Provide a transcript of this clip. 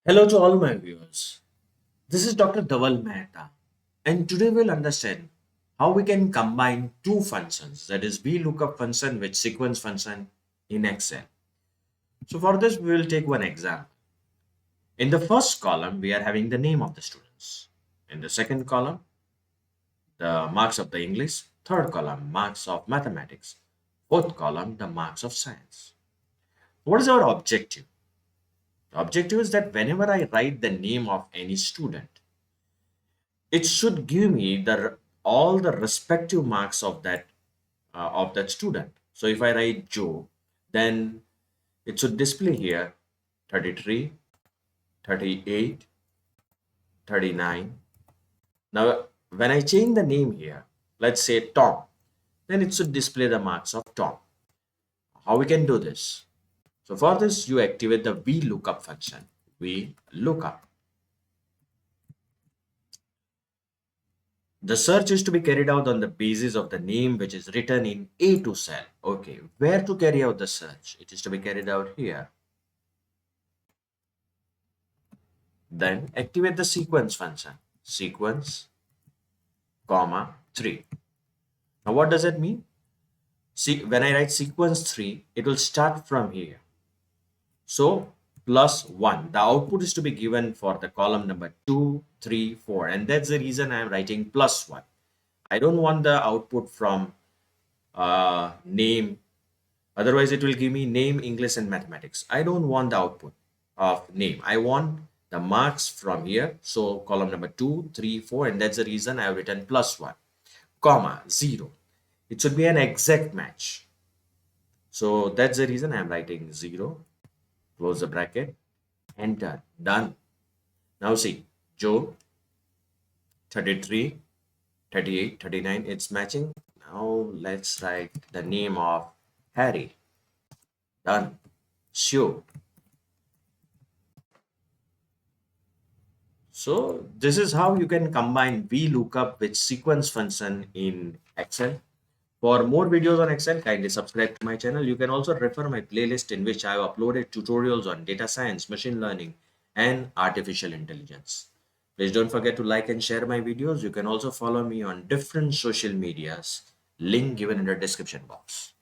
Hello to all my viewers. This is Dr. Dhaval Maheta, and today we'll understand how we can combine two functions, that is VLOOKUP function with sequence function in Excel. So for this, we will take one example. In the first column, we are having the name of the students. In the second column, the marks of the English. Third column, marks of mathematics. Fourth column, the marks of science. What is our objective? The objective is that whenever I write the name of any student, it should give me the all the respective marks of that student. So if I write Joe, then it should display here 33, 38, 39. Now when I change the name here, let's say Tom, then it should display the marks of Tom. How we can do this? So for this, you activate the VLOOKUP function. VLOOKUP. The search is to be carried out on the basis of the name which is written in A2 cell. Okay, where to carry out the search? It is to be carried out here. Then activate the sequence function. Sequence, comma, 3. Now what does it mean? See, when I write sequence 3, it will start from here. So plus 1. The output is to be given for the column number 2, 3, 4. And that's the reason I am writing plus 1. I don't want the output from name. Otherwise, it will give me name, English, and mathematics. I don't want the output of name. I want the marks from here. So column number 2, 3, 4, and that's the reason I have written plus 1, comma, 0. It should be an exact match. So that's the reason I'm writing 0. Close the bracket. Enter. Done. Now see, Joe, 33, 38, 39, it's matching. Now let's write the name of Harry. Done. Sure. So this is how you can combine VLOOKUP with sequence function in Excel. For more videos on Excel, kindly subscribe to my channel. You can also refer my playlist in which I have uploaded tutorials on data science, machine learning, and artificial intelligence. Please don't forget to like and share my videos. You can also follow me on different social medias. Link given in the description box.